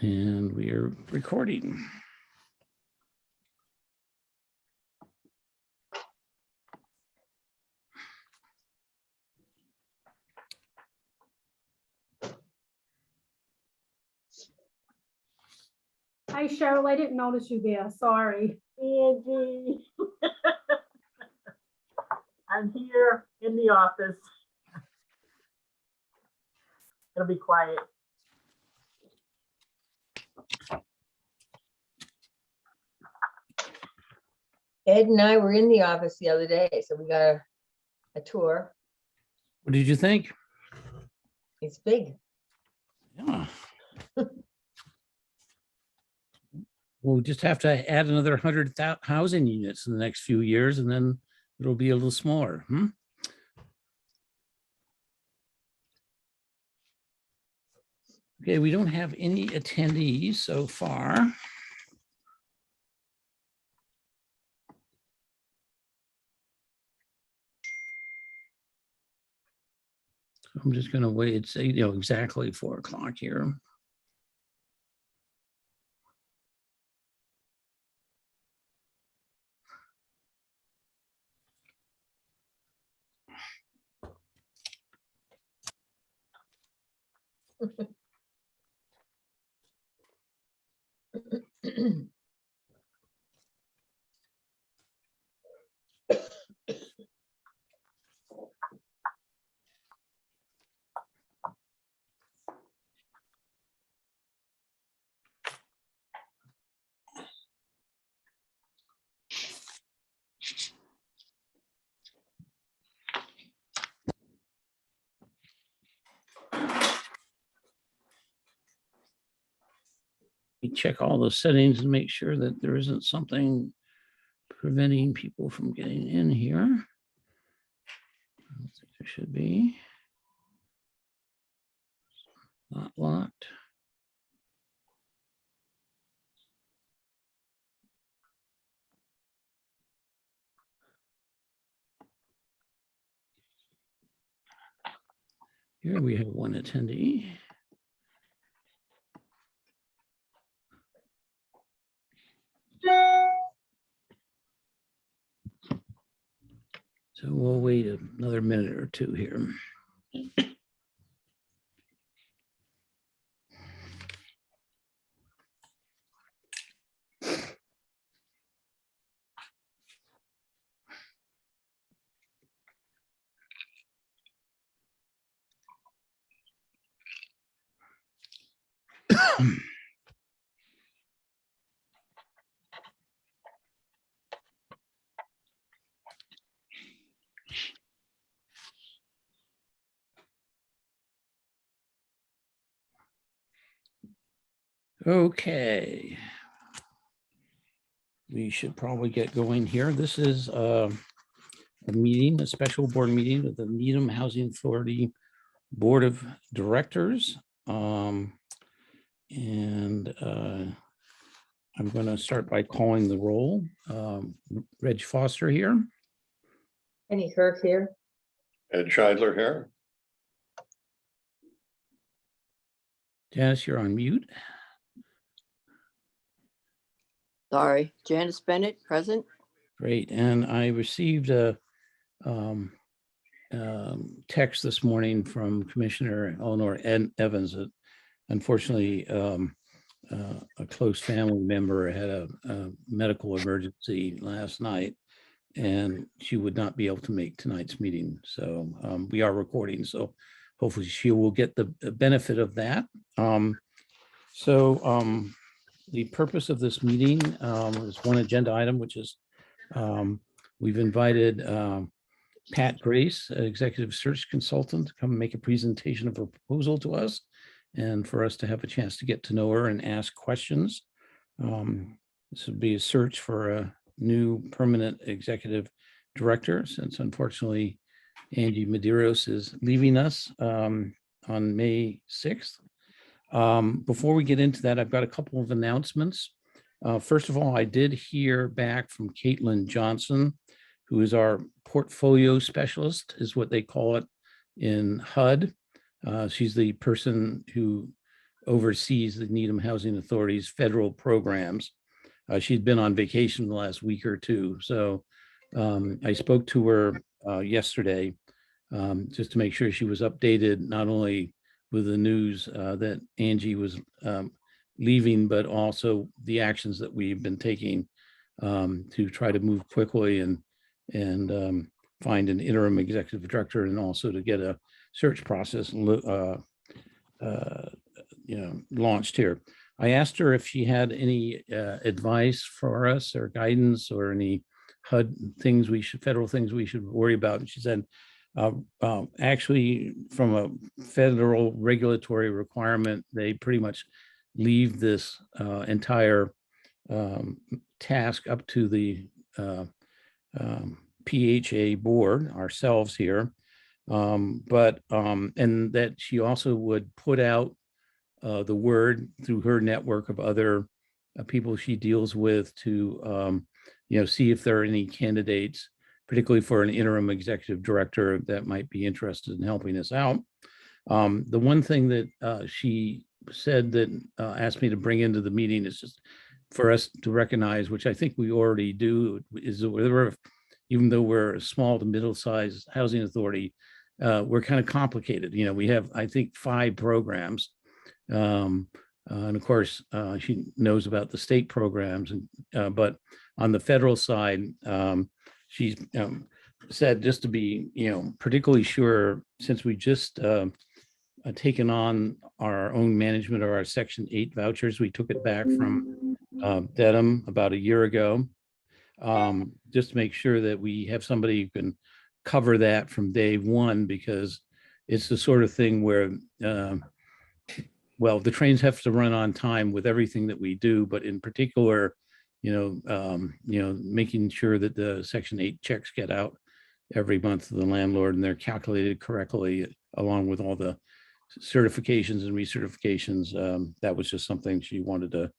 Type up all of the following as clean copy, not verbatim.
And we are recording. Hi, Cheryl. I didn't notice you there. Sorry. Angie. I'm here in the office. It'll be quiet. Ed and I were in the office the other day, so we got a tour. What did you think? It's big. Yeah. We'll just have to add another 100,000 housing units in the next few years, and then it'll be a little smaller. Okay, we don't have any attendees so far. I'm just going to wait. It's exactly 4 o'clock here. We check all the settings and make sure that there isn't something preventing people from getting in here. I don't think there should be. Not locked. Here we have one attendee. So we'll wait another minute or two here. Okay. We should probably get going here. This is a meeting, a special board meeting of the Needham Housing Authority Board of Directors. I'm going to start by calling the roll. Reg Foster here. Penny Kirk here. Ed Scheidler here. Janice, you're on mute. Sorry, Janice Bennett, present. Great. And I received a text this morning from Commissioner Eleanor Evans that unfortunately a close family member had a medical emergency last night, and she would not be able to make tonight's meeting. So we are recording, so hopefully she will get the benefit of that. The purpose of this meeting is one agenda item, which is we've invited Pat Grace, an executive search consultant, to come make a presentation of her proposal to us and for us to have a chance to get to know her and ask questions. This would be a search for a new permanent executive director, since unfortunately Angie Medeiros is leaving us on May 6th. Before we get into that, I've got a couple of announcements. First of all, I did hear back from Caitlin Johnson, who is our portfolio specialist, is what they call it in HUD. She's the person who oversees the Needham Housing Authority's federal programs. She's been on vacation the last week or two, so I spoke to her yesterday just to make sure she was updated, not only with the news that Angie was leaving, but also the actions that we've been taking to try to move quickly and find an interim executive director, and also to get a search process launched here. I asked her if she had any advice for us or guidance or any HUD things federal things we should worry about. And she said, actually, from a federal regulatory requirement, they pretty much leave this entire task up to the PHA board, ourselves here. And that she also would put out the word through her network of other people she deals with to, see if there are any candidates, particularly for an interim executive director that might be interested in helping us out. The one thing that she said that asked me to bring into the meeting is just for us to recognize, which I think we already do, is that even though we're a small to middle-sized housing authority, we're kind of complicated. We have, I think, 5 programs. And of course, she knows about the state programs, but on the federal side, she's said, just to be, particularly sure, since we just taken on our own management of our Section 8 vouchers, we took it back from Dedham about a year ago, just to make sure that we have somebody who can cover that from day one, because it's the sort of thing where the trains have to run on time with everything that we do, but in particular, making sure that the Section 8 checks get out every month to the landlord and they're calculated correctly, along with all the certifications and recertifications. That was just something she wanted to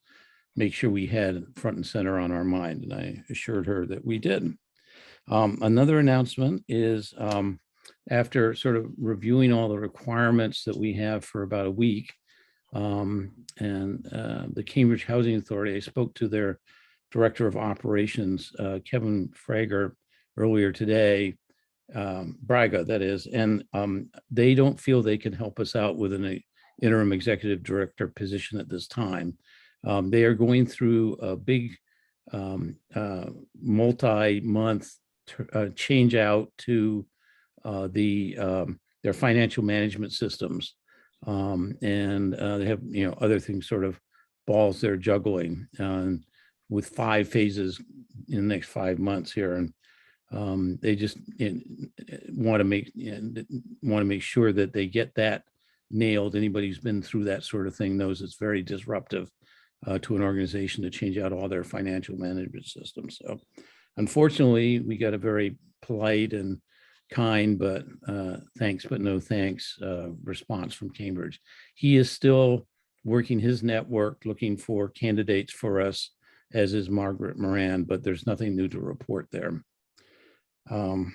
make sure we had front and center on our mind, and I assured her that we did. Another announcement is, after sort of reviewing all the requirements that we have for about a week, and the Cambridge Housing Authority, I spoke to their Director of Operations, Kevin Frager, earlier today, Braga, that is, and they don't feel they can help us out with an interim executive director position at this time. They are going through a big multi-month change out to their financial management systems. And they have, other things, sort of balls they're juggling with 5 phases in the next 5 months here. And they just want to make sure that they get that nailed. Anybody who's been through that sort of thing knows it's very disruptive to an organization to change out all their financial management systems. So unfortunately, we got a very polite and kind, but thanks, but no thanks response from Cambridge. He is still working his network, looking for candidates for us, as is Margaret Moran, but there's nothing new to report there. And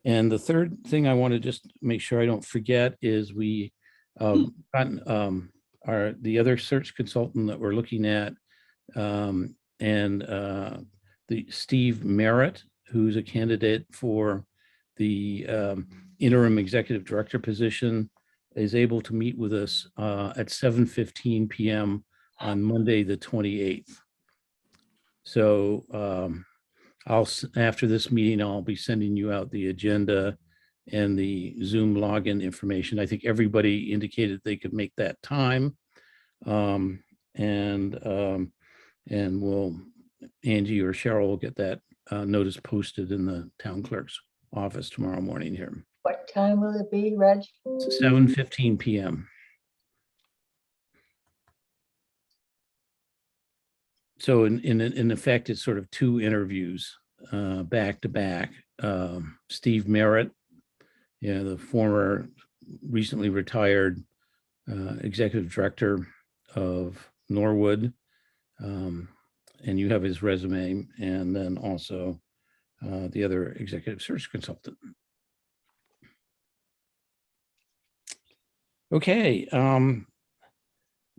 the third thing I want to just make sure I don't forget is we gotten the other search consultant that we're looking at, and the Steve Merritt, who's a candidate for the interim executive director position, is able to meet with us at 7:15 p.m. on Monday, the 28th. So after this meeting, I'll be sending you out the agenda and the Zoom login information. I think everybody indicated they could make that time. And Angie or Cheryl will get that notice posted in the town clerk's office tomorrow morning here. What time will it be, Reg? 7:15 p.m. So in effect, it's sort of 2 interviews back to back. Steve Merritt, the former recently retired executive director of Norwood, and you have his resume, and then also the other executive search consultant. Okay,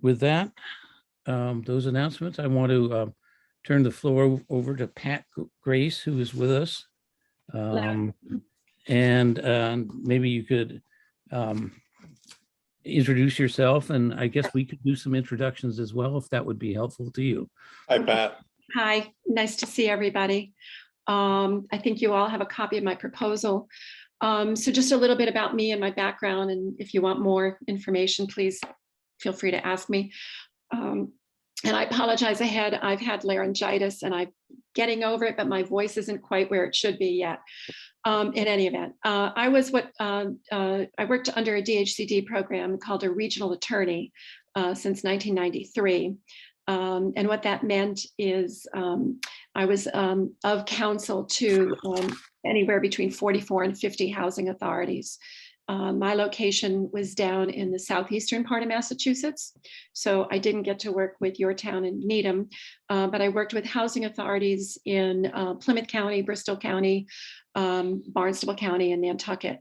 With that, those announcements, I want to turn the floor over to Pat Grace, who is with us. And maybe you could introduce yourself, and I guess we could do some introductions as well, if that would be helpful to you. Hi, Pat. Hi, nice to see everybody. I think you all have a copy of my proposal. So just a little bit about me and my background, and if you want more information, please feel free to ask me. And I apologize ahead. I've had laryngitis and I'm getting over it, but my voice isn't quite where it should be yet. In any event, I worked under a DHCD program called a regional attorney since 1993. And what that meant is I was of counsel to anywhere between 44 and 50 housing authorities. My location was down in the southeastern part of Massachusetts, so I didn't get to work with your town in Needham, but I worked with housing authorities in Plymouth County, Bristol County, Barnstable County, and Nantucket.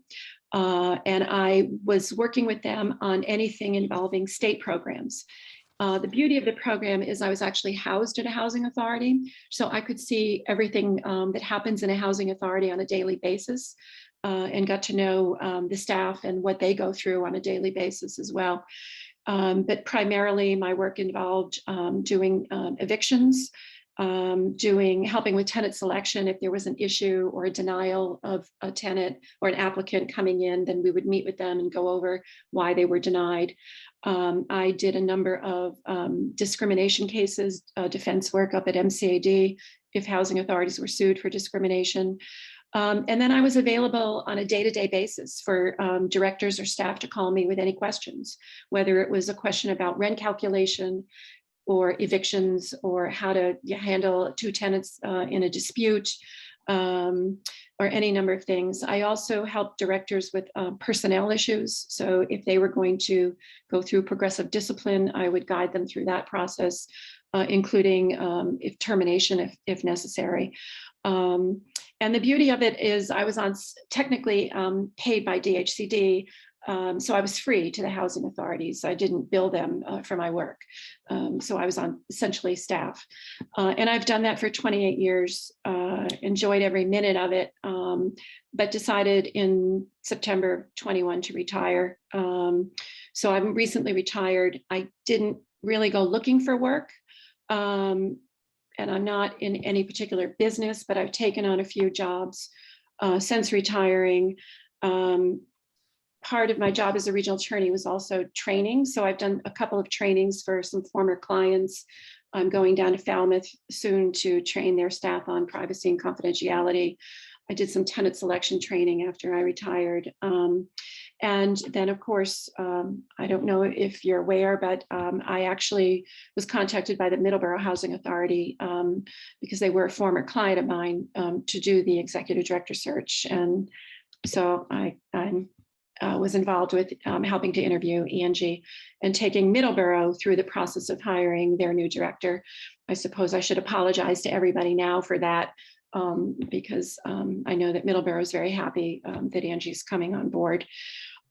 And I was working with them on anything involving state programs. The beauty of the program is I was actually housed at a housing authority, so I could see everything that happens in a housing authority on a daily basis. And got to know the staff and what they go through on a daily basis as well. But primarily my work involved doing evictions, helping with tenant selection. If there was an issue or a denial of a tenant or an applicant coming in, then we would meet with them and go over why they were denied. I did a number of discrimination cases, defense work up at MCAD if housing authorities were sued for discrimination. And then I was available on a day-to-day basis for directors or staff to call me with any questions, whether it was a question about rent calculation or evictions or how to handle two tenants in a dispute or any number of things. I also helped directors with personnel issues. So if they were going to go through progressive discipline, I would guide them through that process, including if termination if necessary. And the beauty of it is I was technically paid by DHCD, so I was free to the housing authorities. I didn't bill them for my work. So I was on essentially staff. And I've done that for 28 years, enjoyed every minute of it, but decided in September 21 to retire. So I'm recently retired. I didn't really go looking for work. And I'm not in any particular business, but I've taken on a few jobs since retiring. Part of my job as a regional attorney was also training. So I've done a couple of trainings for some former clients. I'm going down to Falmouth soon to train their staff on privacy and confidentiality. I did some tenant selection training after I retired. And then, of course, I don't know if you're aware, but I actually was contacted by the Middleborough Housing Authority because they were a former client of mine to do the executive director search. And so I was involved with helping to interview Angie and taking Middleborough through the process of hiring their new director. I suppose I should apologize to everybody now for that. Because I know that Middleborough is very happy that Angie's coming on board.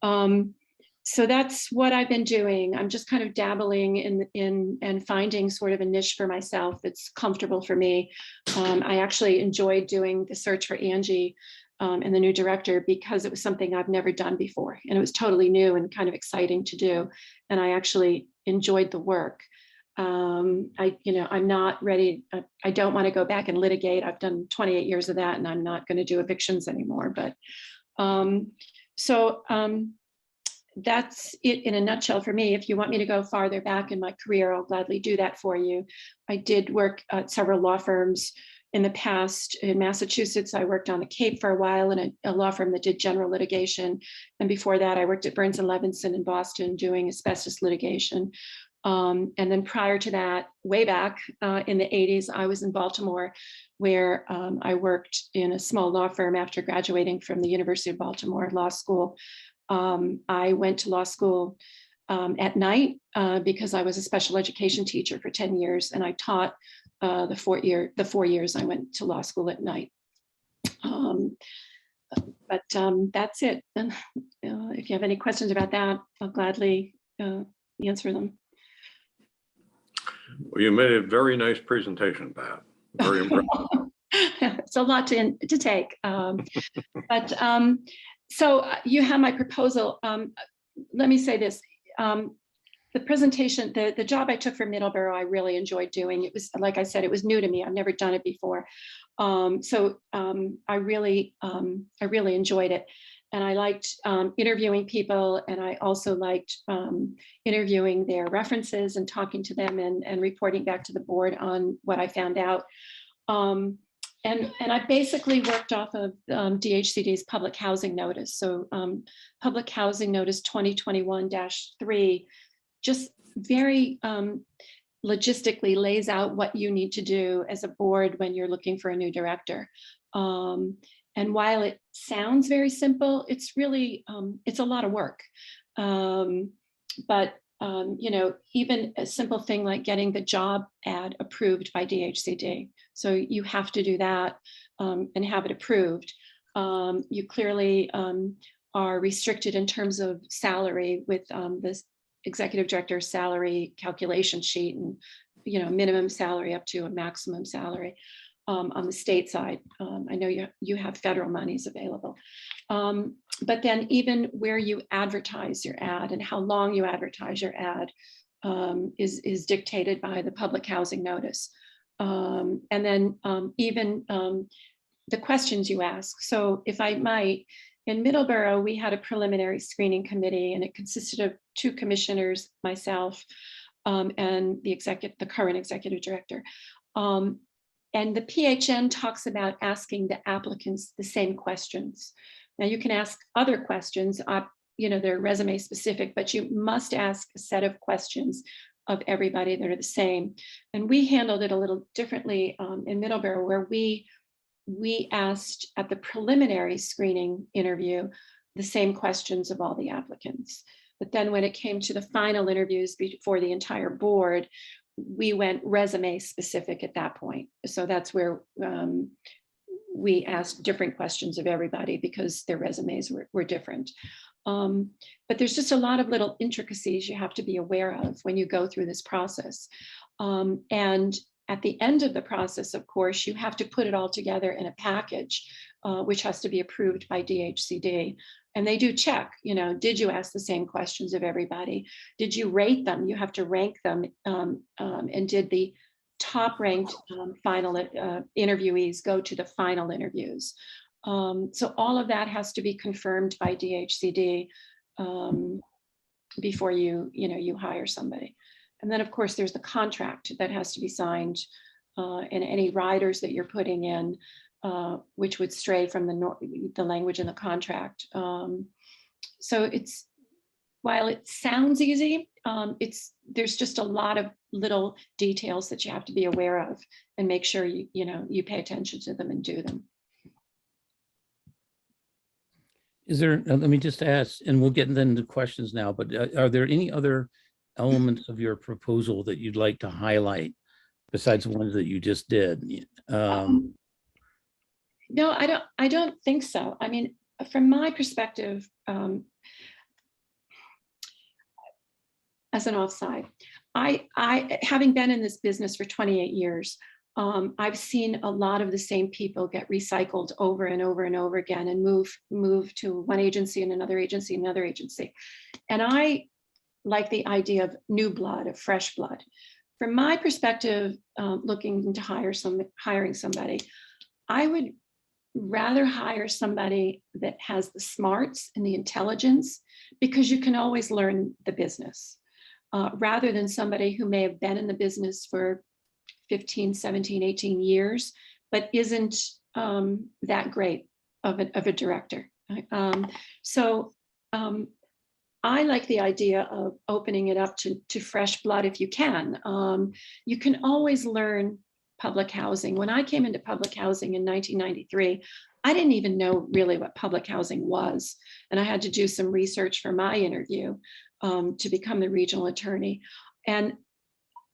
So that's what I've been doing. I'm just kind of dabbling in and finding sort of a niche for myself that's comfortable for me. I actually enjoyed doing the search for Angie and the new director because it was something I've never done before. And it was totally new and kind of exciting to do. And I actually enjoyed the work. I'm not ready. I don't want to go back and litigate. I've done 28 years of that and I'm not going to do evictions anymore. But that's it in a nutshell for me. If you want me to go farther back in my career, I'll gladly do that for you. I did work at several law firms in the past. In Massachusetts, I worked on the Cape for a while in a law firm that did general litigation. And before that, I worked at Burns and Levinson in Boston doing asbestos litigation. And then prior to that, way back in the 80s, I was in Baltimore, where I worked in a small law firm after graduating from the University of Baltimore Law School. I went to law school at night because I was a special education teacher for 10 years, and I taught the 4 years I went to law school at night. But that's it. And if you have any questions about that, I'll gladly answer them. Well, you made a very nice presentation, Pat. Very impressive. It's a lot to take. So you have my proposal. Let me say this. The presentation, the job I took for Middleborough, I really enjoyed doing. It was, like I said, it was new to me. I've never done it before. I really enjoyed it. And I liked interviewing people, and I also liked interviewing their references and talking to them and reporting back to the board on what I found out. And I basically worked off of DHCD's public housing notice. So public housing notice 2021-3 just very logistically lays out what you need to do as a board when you're looking for a new director. And while it sounds very simple, it's really, it's a lot of work. But you know, even a simple thing like getting the job ad approved by DHCD. So you have to do that and have it approved. You clearly are restricted in terms of salary with this executive director's salary calculation sheet, and you know, minimum salary up to a maximum salary on the state side. I know you have federal monies available. But then even where you advertise your ad and how long you advertise your ad is dictated by the public housing notice. And then even the questions you ask. So if I might, in Middleborough, we had a preliminary screening committee, and it consisted of 2 commissioners, myself, and the current executive director. And the PHN talks about asking the applicants the same questions. Now you can ask other questions, you know, they're resume specific, but you must ask a set of questions of everybody that are the same. And we handled it a little differently in Middleborough, where we asked at the preliminary screening interview the same questions of all the applicants. But then when it came to the final interviews before the entire board, we went resume specific at that point. So that's where we asked different questions of everybody because their resumes were different. But there's just a lot of little intricacies you have to be aware of when you go through this process. And at the end of the process, of course, you have to put it all together in a package, which has to be approved by DHCD. And they do check, you know, did you ask the same questions of everybody? Did you rate them? You have to rank them. And did the top ranked final interviewees go to the final interviews? So all of that has to be confirmed by DHCD before you hire somebody. And then of course, there's the contract that has to be signed and any riders that you're putting in, which would stray from the language in the contract. So while it sounds easy, there's just a lot of little details that you have to be aware of and make sure you pay attention to them and do them. Is there, let me just ask, and we'll get into questions now, but are there any other elements of your proposal that you'd like to highlight besides the ones that you just did? No, I don't think so. I mean, from my perspective, as an offside, I having been in this business for 28 years, I've seen a lot of the same people get recycled over and over and over again and move to one agency and another agency, another agency. And I like the idea of new blood, of fresh blood. From my perspective, looking to hiring somebody, I would rather hire somebody that has the smarts and the intelligence, because you can always learn the business, rather than somebody who may have been in the business for 15, 17, 18 years, but isn't that great of a director. I like the idea of opening it up to fresh blood if you can. You can always learn public housing. When I came into public housing in 1993, I didn't even know really what public housing was. And I had to do some research for my interview to become the regional attorney. And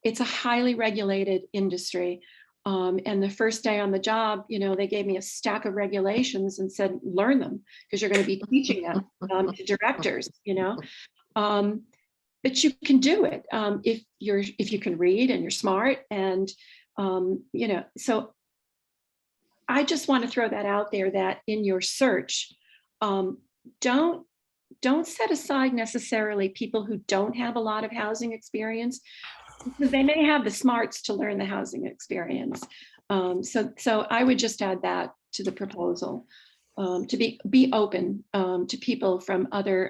it's a highly regulated industry. And the first day on the job, they gave me a stack of regulations and said, learn them, because you're going to be teaching them to directors, but you can do it if you can read and you're smart, and so I just want to throw that out there, that in your search, don't set aside necessarily people who don't have a lot of housing experience, because they may have the smarts to learn the housing experience. So I would just add that to the proposal, to be open to people from other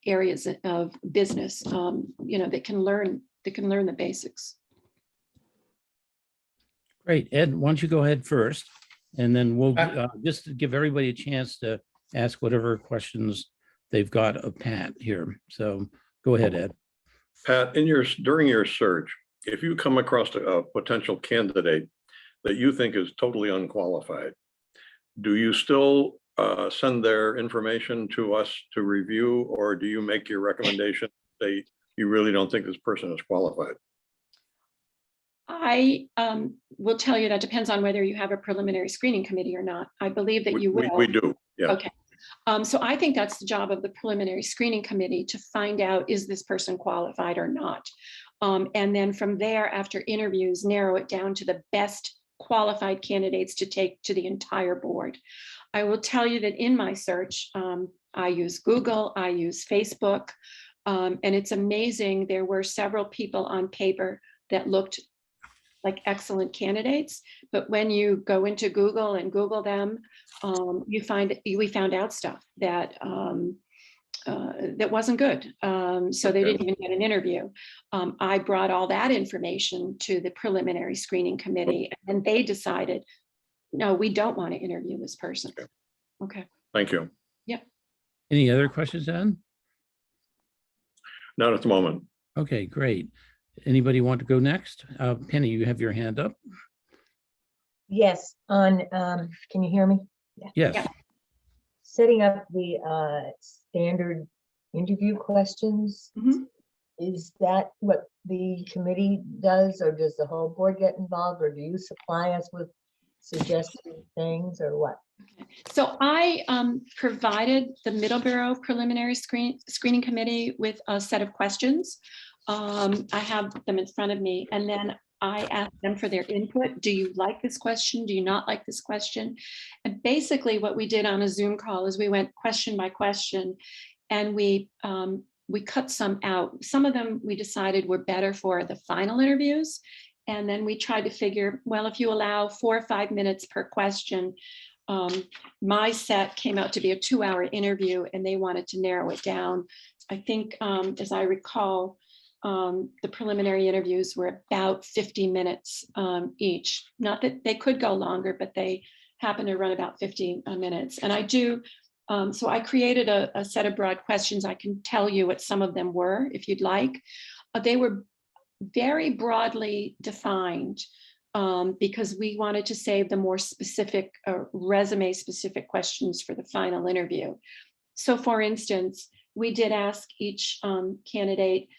areas of business, that can learn the basics. Great. Ed, why don't you go ahead first? And then we'll just to give everybody a chance to ask whatever questions they've got of Pat here. So go ahead, Ed. Pat, during your search, if you come across a potential candidate that you think is totally unqualified, do you still send their information to us to review, or do you make your recommendation, say you really don't think this person is qualified? I will tell you that depends on whether you have a preliminary screening committee or not. I believe that you will. We do, yeah. Okay. So I think that's the job of the preliminary screening committee, to find out, is this person qualified or not? And then from there, after interviews, narrow it down to the best qualified candidates to take to the entire board. I will tell you that in my search, I use Google, I use Facebook, and it's amazing. There were several people on paper that looked like excellent candidates, but when you go into Google and Google them, we found out stuff that that wasn't good. So they didn't even get an interview. I brought all that information to the preliminary screening committee, and they decided, no, we don't want to interview this person. Okay. Thank you. Any other questions, Ed? Not at the moment. Okay, great. Anybody want to go next? Penny, you have your hand up. Yes, can you hear me? Yes. Yeah. Setting up the standard interview questions, Mhm. is that what the committee does, or does the whole board get involved, or do you supply us with suggested things, or what? So I provided the Middleborough Preliminary Screening Committee with a set of questions. I have them in front of me, and then I asked them for their input. Do you like this question? Do you not like this question? And basically what we did on a Zoom call is we went question by question, and we cut some out. Some of them we decided were better for the final interviews. And then we tried to figure, well, if you allow 4 or 5 minutes per question, my set came out to be a 2-hour interview, and they wanted to narrow it down. I think, as I recall, the preliminary interviews were about 50 minutes each. Not that they could go longer, but they happen to run about 50 minutes. And I do, so I created a set of broad questions. I can tell you what some of them were, if you'd like. They were very broadly defined, because we wanted to save the more specific resume specific questions for the final interview. So for instance, we did ask each candidate,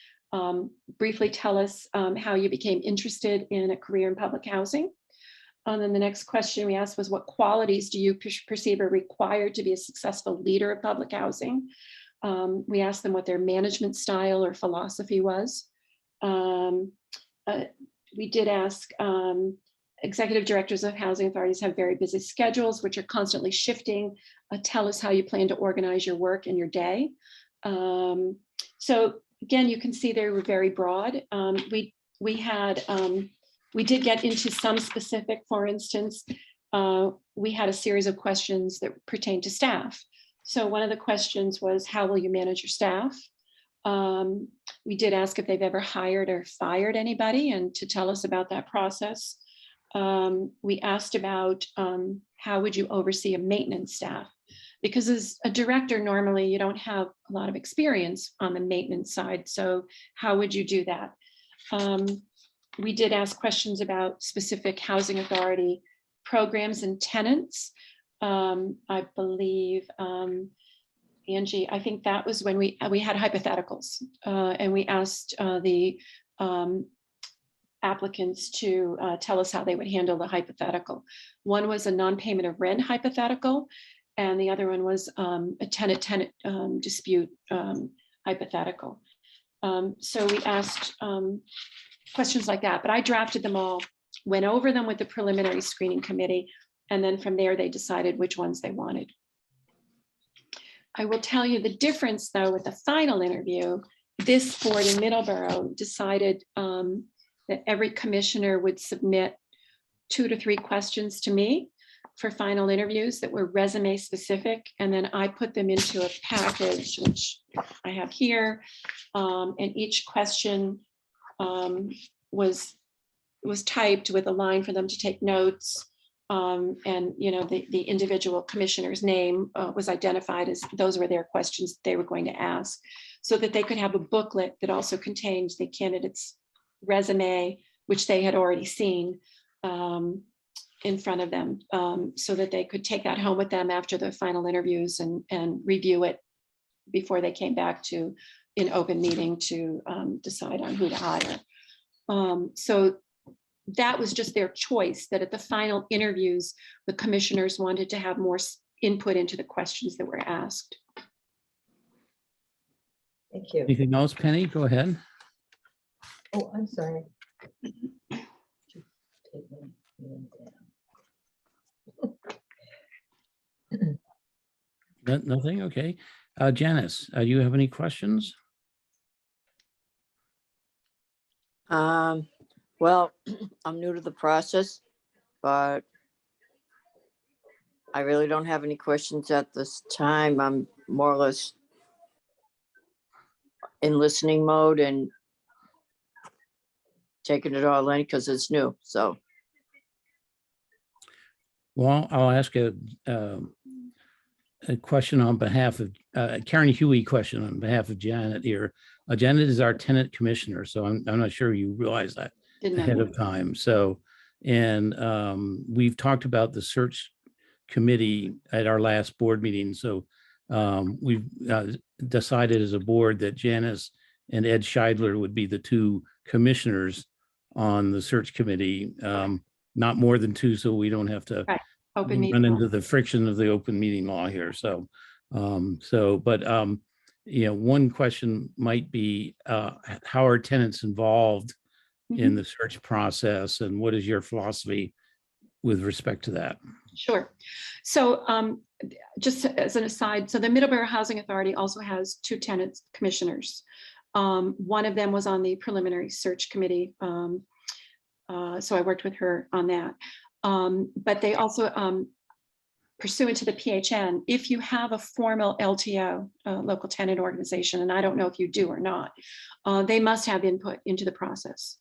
briefly tell us how you became interested in a career in public housing. And then the next question we asked was, what qualities do you perceive are required to be a successful leader of public housing? We asked them what their management style or philosophy was. We did ask, executive directors of housing authorities have very busy schedules, which are constantly shifting. Tell us how you plan to organize your work and your day. So again, you can see they were very broad. We did get into some specific. For instance, we had a series of questions that pertain to staff. So one of the questions was, how will you manage your staff? We did ask if they've ever hired or fired anybody, and to tell us about that process. We asked about how would you oversee a maintenance staff? Because as a director, normally you don't have a lot of experience on the maintenance side. So how would you do that? We did ask questions about specific housing authority programs and tenants. I believe, Angie, I think that was when we had hypotheticals, and we asked the applicants to tell us how they would handle the hypothetical. One was a non-payment of rent hypothetical, and the other one was a tenant-tenant dispute hypothetical. So we asked questions like that, but I drafted them all, went over them with the preliminary screening committee, and then from there they decided which ones they wanted. I will tell you the difference though with the final interview. This board in Middleborough decided that every commissioner would submit 2 to 3 questions to me for final interviews that were resume specific. And then I put them into a package, which I have here. And each question was typed with a line for them to take notes. And the individual commissioner's name was identified as those were their questions they were going to ask, so that they could have a booklet that also contained the candidate's resume, which they had already seen in front of them, so that they could take that home with them after the final interviews and review it before they came back to an open meeting to decide on who to hire. So that was just their choice, that at the final interviews, the commissioners wanted to have more input into the questions that were asked. Thank you. Anything else, Penny? Go ahead. Oh, I'm sorry. Nothing? Okay. Janice, do you have any questions? Well, I'm new to the process, but I really don't have any questions at this time. I'm more or less in listening mode and taking it all in because it's new. So Well, I'll ask a question on behalf of Karen Huey question on behalf of Janet here. Janet is our tenant commissioner, so I'm not sure you realize that Didn't ahead know. of time. So, and we've talked about the search committee at our last board meeting. So we've decided as a board that Janice and Ed Scheidler would be the 2 commissioners on the search committee, not more than 2, so we don't have to Right. Open run meeting. into the friction of the open meeting law here. So, one question might be, how are tenants involved in the search process, and what is your philosophy with respect to that? Sure. So just as an aside, so the Middleborough Housing Authority also has 2 tenants commissioners. One of them was on the preliminary search committee. So I worked with her on that. But they also, pursuant to the PHN, if you have a formal LTO, local tenant organization, and I don't know if you do or not, they must have input into the process.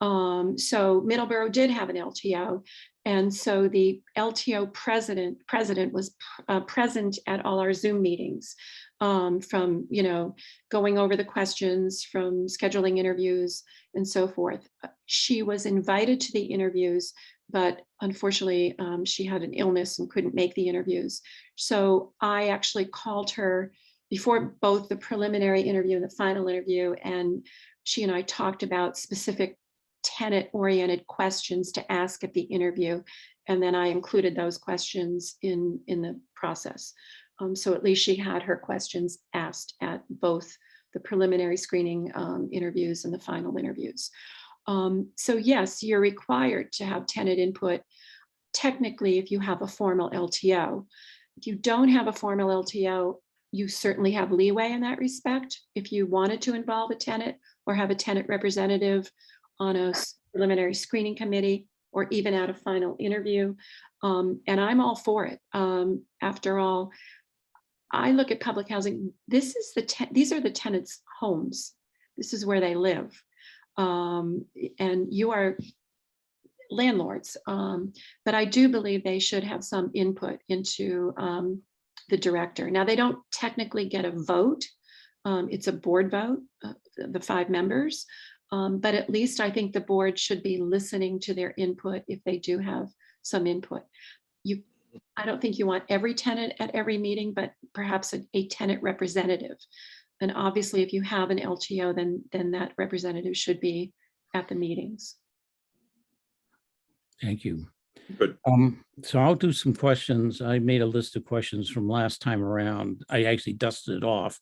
So Middleborough did have an LTO, and so the LTO president was present at all our Zoom meetings, from going over the questions, from scheduling interviews, and so forth. She was invited to the interviews, but unfortunately, she had an illness and couldn't make the interviews. So I actually called her before both the preliminary interview and the final interview, and she and I talked about specific tenant-oriented questions to ask at the interview, and then I included those questions in the process. So at least she had her questions asked at both the preliminary screening interviews and the final interviews. So yes, you're required to have tenant input technically if you have a formal LTO. If you don't have a formal LTO, you certainly have leeway in that respect. If you wanted to involve a tenant or have a tenant representative on a preliminary screening committee or even at a final interview, and I'm all for it. After all, I look at public housing. These are the tenants' homes. This is where they live. And you are landlords, but I do believe they should have some input into the director. Now, they don't technically get a vote. It's a board vote, the 5 members, but at least I think the board should be listening to their input if they do have some input. I don't think you want every tenant at every meeting, but perhaps a tenant representative. And obviously, if you have an LTO, then that representative should be at the meetings. Thank you. Good. So I'll do some questions. I made a list of questions from last time around. I actually dusted it off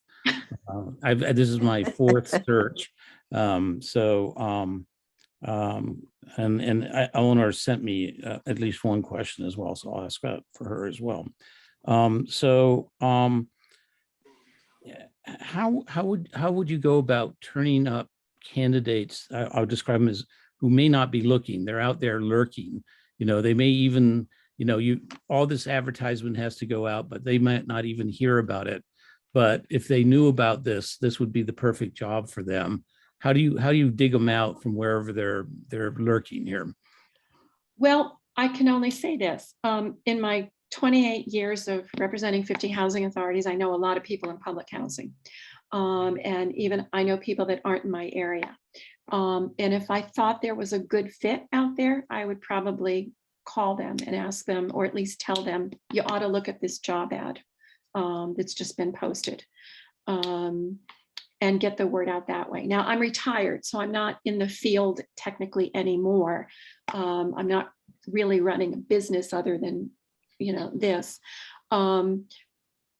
This is my fourth search. Eleanor sent me at least one question as well, so I'll ask that for her as well. How would you go about turning up candidates? I'll describe them as who may not be looking. They're out there lurking. They may even, all this advertisement has to go out, but they might not even hear about it. But if they knew about this would be the perfect job for them. How do you dig them out from wherever they're lurking here? Well, I can only say this. In my 28 years of representing 50 housing authorities, I know a lot of people in public housing. And even I know people that aren't in my area. And if I thought there was a good fit out there, I would probably call them and ask them, or at least tell them, you ought to look at this job ad that's just been posted. And get the word out that way. Now, I'm retired, so I'm not in the field technically anymore. I'm not really running a business other than, this.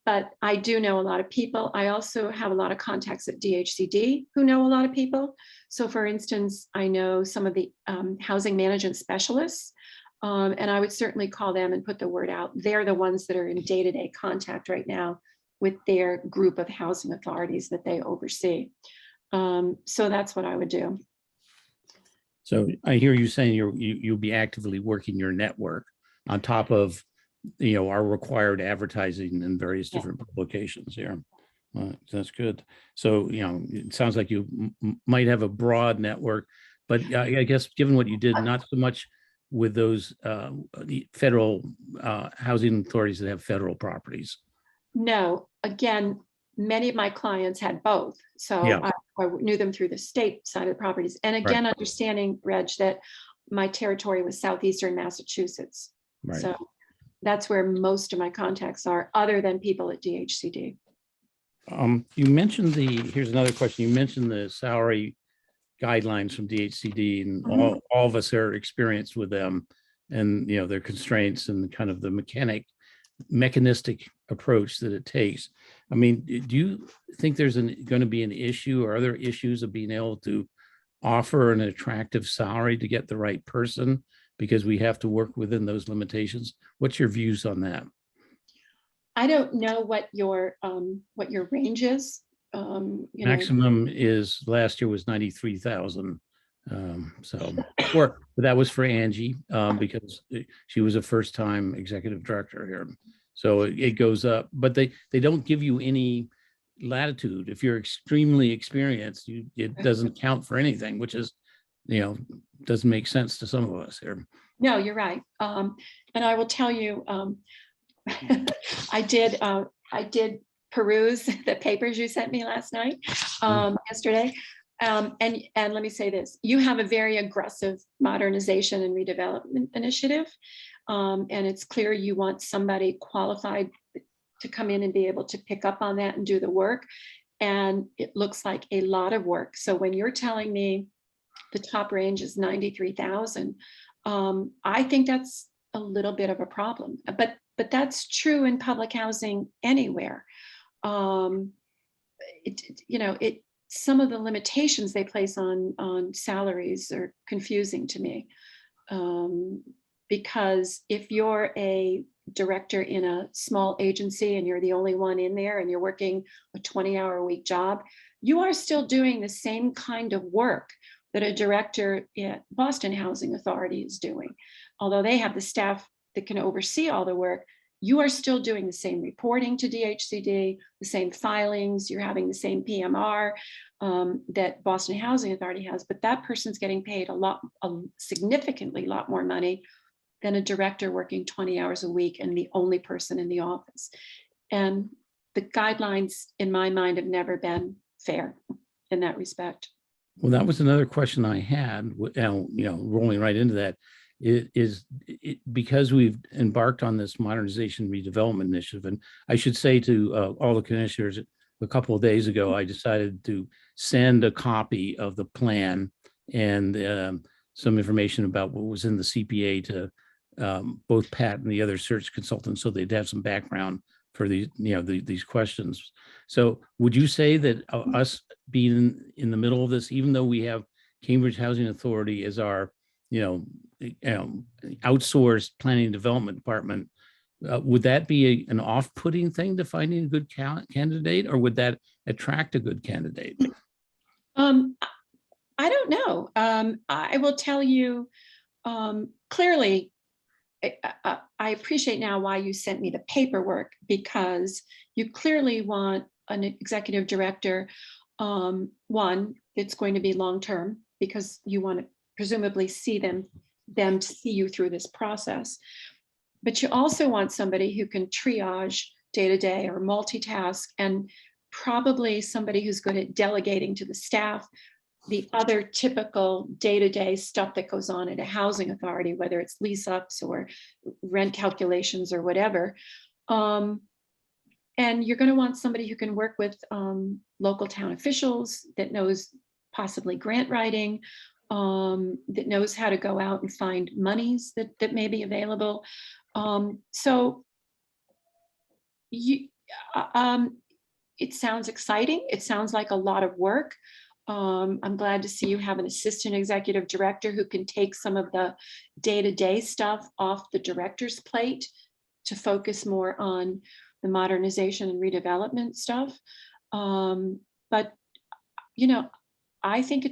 But I do know a lot of people. I also have a lot of contacts at DHCD who know a lot of people. So for instance, I know some of the housing management specialists, and I would certainly call them and put the word out. They're the ones that are in day-to-day contact right now with their group of housing authorities that they oversee. So that's what I would do. So I hear you saying you'll be actively working your network on top of, our required advertising in various different publications here. That's good. So, it sounds like you might have a broad network, but I guess given what you did, not so much with those the federal housing authorities that have federal properties. No, again, many of my clients had both. So Yeah. I knew them through the state side of the properties. And again, understanding, Reg, that my territory was southeastern Massachusetts. Right. So that's where most of my contacts are, other than people at DHCD. You mentioned here's another question. You mentioned the salary guidelines from DHCD, and all of us are experienced with them, and their constraints and kind of the mechanistic approach that it takes. I mean, do you think there's going to be an issue or other issues of being able to offer an attractive salary to get the right person, because we have to work within those limitations? What's your views on that? I don't know what your range is. Maximum is last year was 93,000. But that was for Angie because she was a first-time executive director here. So it goes up, but they don't give you any latitude. If you're extremely experienced, it doesn't count for anything, which is, doesn't make sense to some of us here. No, you're right. And I will tell you, I did peruse the papers you sent me last night, yesterday. And let me say this, you have a very aggressive modernization and redevelopment initiative. And it's clear you want somebody qualified to come in and be able to pick up on that and do the work. And it looks like a lot of work. So when you're telling me the top range is 93,000, I think that's a little bit of a problem, but that's true in public housing anywhere. Some of the limitations they place on salaries are confusing to me. Because if you're a director in a small agency and you're the only one in there and you're working a 20-hour-a-week job, you are still doing the same kind of work that a director at Boston Housing Authority is doing. Although they have the staff that can oversee all the work, you are still doing the same reporting to DHCD, the same filings, you're having the same PMR that Boston Housing Authority has, but that person's getting paid a significantly lot more money than a director working 20 hours a week and the only person in the office. And the guidelines, in my mind, have never been fair in that respect. Well, that was another question I had, rolling right into that. Because we've embarked on this modernization redevelopment initiative, and I should say to all the commissioners, a couple of days ago, I decided to send a copy of the plan and some information about what was in the CPA to both Pat and the other search consultants, so they'd have some background for these, these questions. So would you say that us being in the middle of this, even though we have Cambridge Housing Authority as our, outsourced planning and development department, would that be an off-putting thing to finding a good candidate, or would that attract a good candidate? I don't know. I will tell you, clearly, I appreciate now why you sent me the paperwork, because you clearly want an executive director, one, that's going to be long-term, because you want to presumably see them to see you through this process. But you also want somebody who can triage day-to-day or multitask, and probably somebody who's good at delegating to the staff the other typical day-to-day stuff that goes on at a housing authority, whether it's lease ups or rent calculations or whatever. And you're going to want somebody who can work with local town officials, that knows possibly grant writing, that knows how to go out and find monies that may be available. So it sounds exciting. It sounds like a lot of work. I'm glad to see you have an assistant executive director who can take some of the day-to-day stuff off the director's plate to focus more on the modernization and redevelopment stuff. But, I think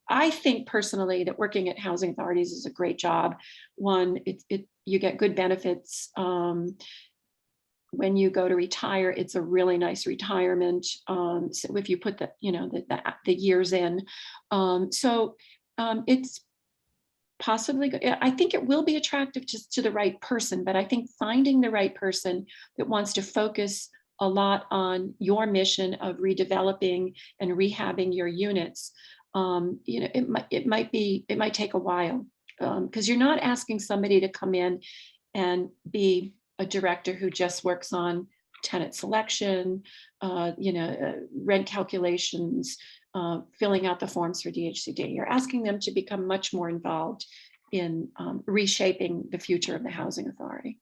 I think personally that working at housing authorities is a great job. One, you get good benefits. When you go to retire, it's a really nice retirement. So if you put the years in, it's possibly good. I think it will be attractive just to the right person, but I think finding the right person that wants to focus a lot on your mission of redeveloping and rehabbing your units, it might take a while, because you're not asking somebody to come in and be a director who just works on tenant selection, rent calculations, filling out the forms for DHCD. You're asking them to become much more involved in reshaping the future of the housing authority.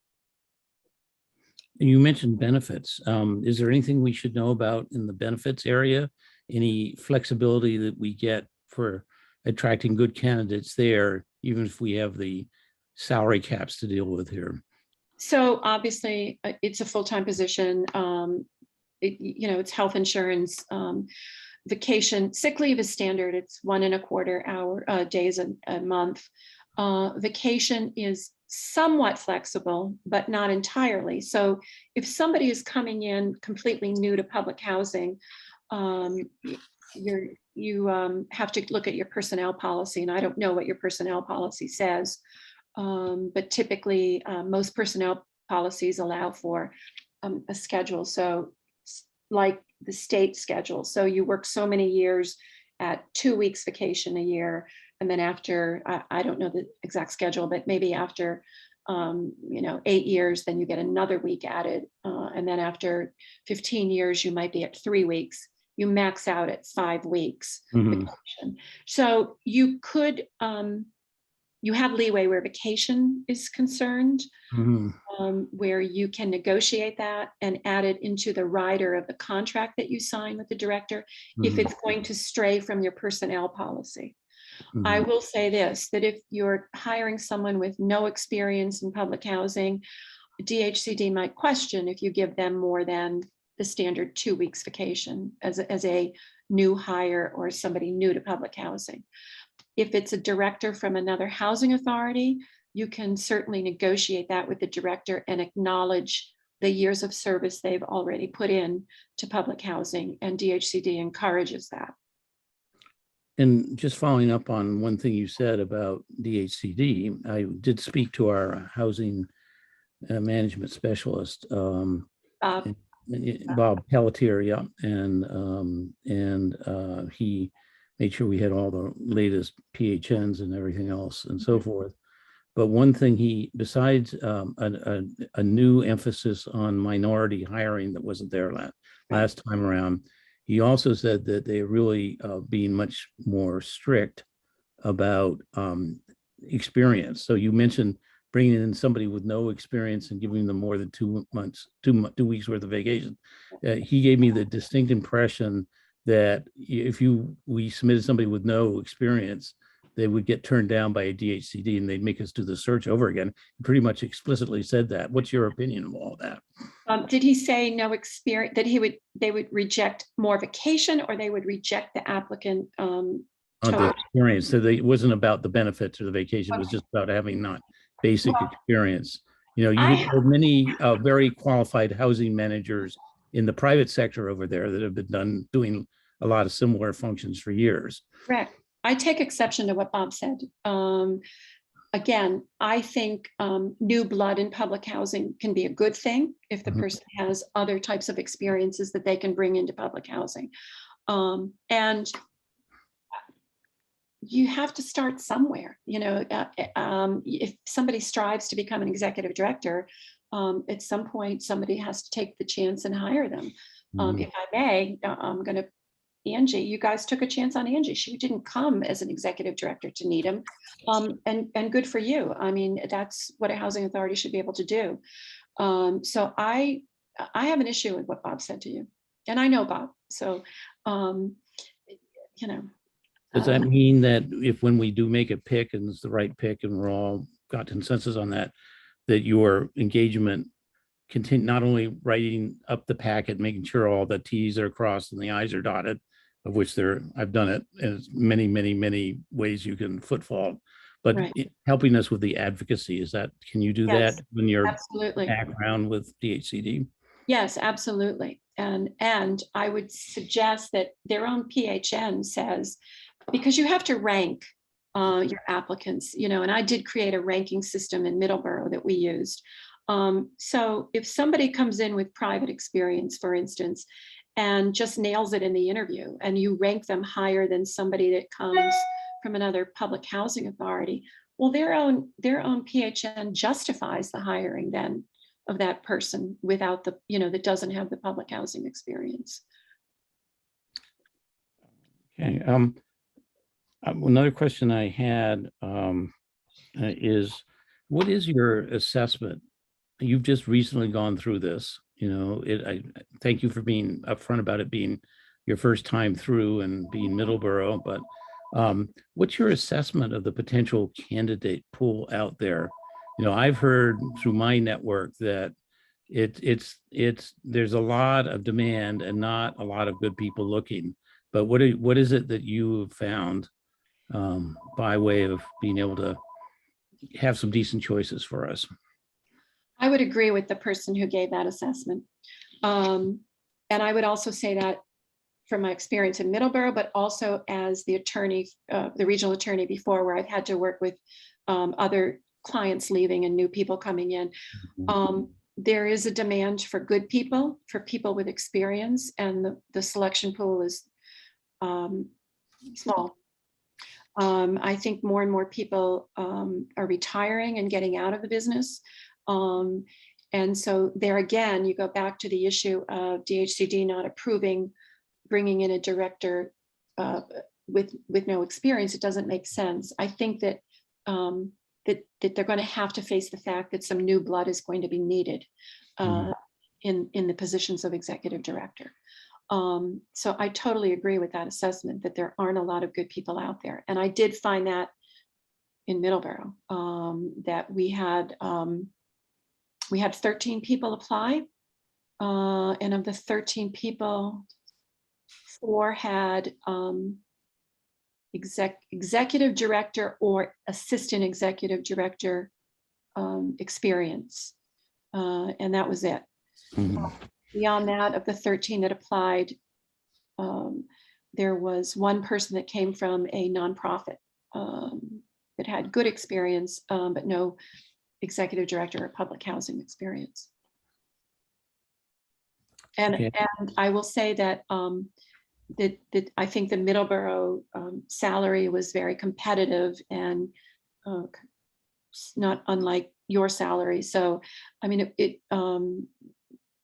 You mentioned benefits. Is there anything we should know about in the benefits area? Any flexibility that we get for attracting good candidates there, even if we have the salary caps to deal with here? So obviously it's a full-time position. It's health insurance, vacation, sick leave is standard. It's 1.25 days a month. Vacation is somewhat flexible, but not entirely. So if somebody is coming in completely new to public housing, you have to look at your personnel policy, and I don't know what your personnel policy says. But typically, most personnel policies allow for a schedule. So like the state schedule. So you work so many years at 2 weeks vacation a year. And then after, I don't know the exact schedule, but maybe after, 8 years, then you get another week added. And then after 15 years, you might be at 3 weeks. You max out at 5 weeks vacation. So you could, you have leeway where vacation is concerned, where you can negotiate that and add it into the rider of the contract that you sign with the director if it's going to stray from your personnel policy. I will say this, that if you're hiring someone with no experience in public housing, DHCD might question if you give them more than the standard 2 weeks vacation as a new hire or somebody new to public housing. If it's a director from another housing authority, you can certainly negotiate that with the director and acknowledge the years of service they've already put in to public housing, and DHCD encourages that. And just following up on one thing you said about DHCD, I did speak to our housing management specialist, Bob Pelletier, yeah, and he made sure we had all the latest PHNs and everything else and so forth. But one thing besides a new emphasis on minority hiring that wasn't there last time around, he also said that they're really being much more strict about experience. So you mentioned bringing in somebody with no experience and giving them more than 2 months, 2 weeks worth of vacation. He gave me the distinct impression that if we submitted somebody with no experience, they would get turned down by a DHCD and they'd make us do the search over again. He pretty much explicitly said that. What's your opinion of all that? Did he say no experience, that they would reject more vacation, or they would reject the applicant? On the total? experience, so it wasn't about the benefits or the vacation, it was just about having not basic Well, experience. You I- have many very qualified housing managers in the private sector over there that have been doing a lot of similar functions for years. Correct. I take exception to what Bob said. Again, I think new blood in public housing can be a good thing if the Mhm. person has other types of experiences that they can bring into public housing. And you have to start somewhere, if somebody strives to become an executive director, at some point, somebody has to take the chance and hire them. Mhm. If I may, I'm going to, Angie, you guys took a chance on Angie. She didn't come as an executive director to Needham. And good for you. I mean, that's what a housing authority should be able to do. So I have an issue with what Bob said to you. And I know Bob. So, Does that mean that if when we do make a pick and it's the right pick and we're all got consensus on that, that your engagement continue, not only writing up the packet, making sure all the T's are crossed and the I's are dotted, of which I've done it in many ways you can footfall, but Right. helping us with the advocacy, can you do Yes, that when your absolutely. background with DHCD? Yes, absolutely. And I would suggest that their own PHN says, because you have to rank your applicants, and I did create a ranking system in Middleborough that we used. So if somebody comes in with private experience, for instance, and just nails it in the interview, and you rank them higher than somebody that comes from another public housing authority, well, their own PHN justifies the hiring then of that person without that doesn't have the public housing experience. Okay. Another question I had is, what is your assessment? You've just recently gone through this, I thank you for being upfront about it being your first time through and being Middleborough, but what's your assessment of the potential candidate pool out there? I've heard through my network that there's a lot of demand and not a lot of good people looking, but what is it that you have found by way of being able to have some decent choices for us? I would agree with the person who gave that assessment. And I would also say that from my experience in Middleborough, but also as the attorney, the regional attorney before, where I've had to work with other clients leaving and new people coming in. There is a demand for good people, for people with experience, and the selection pool is small. I think more and more people are retiring and getting out of the business. And so there again, you go back to the issue of DHCD not approving bringing in a director with no experience. It doesn't make sense. I think that that they're going to have to face the fact that some new blood is going to be needed in the positions of executive director. So I totally agree with that assessment that there aren't a lot of good people out there. And I did find that in Middleborough, that we had 13 people apply. And of the 13 people, 4 had executive director or assistant executive director experience. And that was it. Beyond that, of the 13 that applied, there was 1 person that came from a nonprofit that had good experience, but no executive director or public housing experience. And, Okay. and I will say that that I think the Middleborough salary was very competitive and not unlike your salary. So, I mean,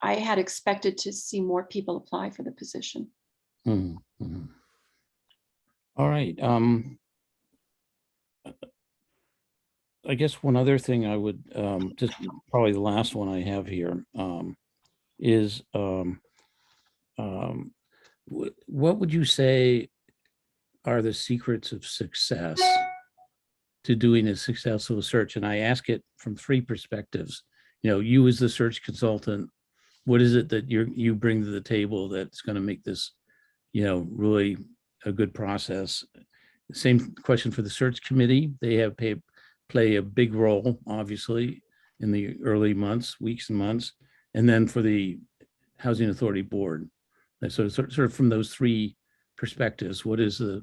I had expected to see more people apply for the position. All right. I guess one other thing I would, just probably the last one I have here, is, what would you say are the secrets of success to doing a successful search? And I ask it from three perspectives. You as the search consultant, what is it that you bring to the table that's going to make this, really a good process? The same question for the search committee. They have play a big role, obviously, in the early months, weeks and months, and then for the Housing Authority Board. And so sort of from those three perspectives, what is the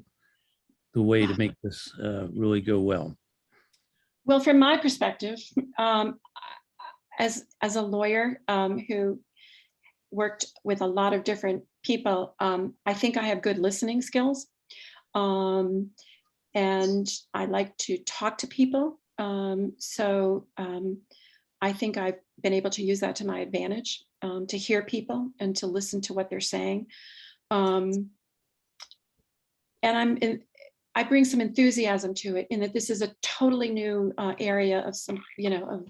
way to make this really go well? Well, from my perspective, as a lawyer who worked with a lot of different people, I think I have good listening skills. And I like to talk to people. So I think I've been able to use that to my advantage, to hear people and to listen to what they're saying. And I bring some enthusiasm to it in that this is a totally new area of of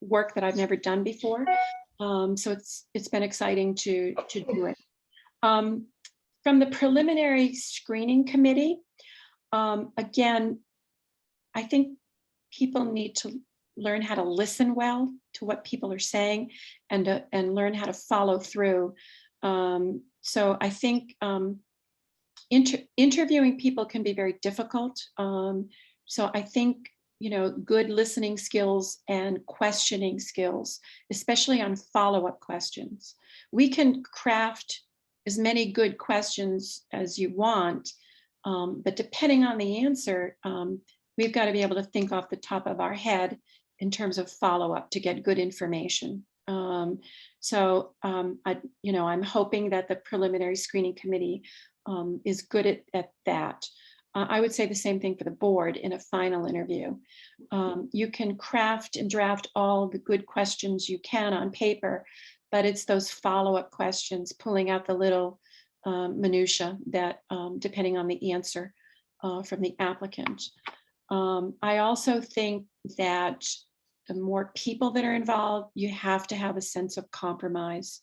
work that I've never done before. So it's been exciting to do it. From the preliminary screening committee, again, I think people need to learn how to listen well to what people are saying and learn how to follow through. So I think interviewing people can be very difficult. So I think, good listening skills and questioning skills, especially on follow-up questions. We can craft as many good questions as you want, but depending on the answer, we've got to be able to think off the top of our head in terms of follow-up to get good information. I'm hoping that the preliminary screening committee is good at that. I would say the same thing for the board in a final interview. You can craft and draft all the good questions you can on paper, but it's those follow-up questions, pulling out the little minutia that, depending on the answer from the applicant. I also think that the more people that are involved, you have to have a sense of compromise.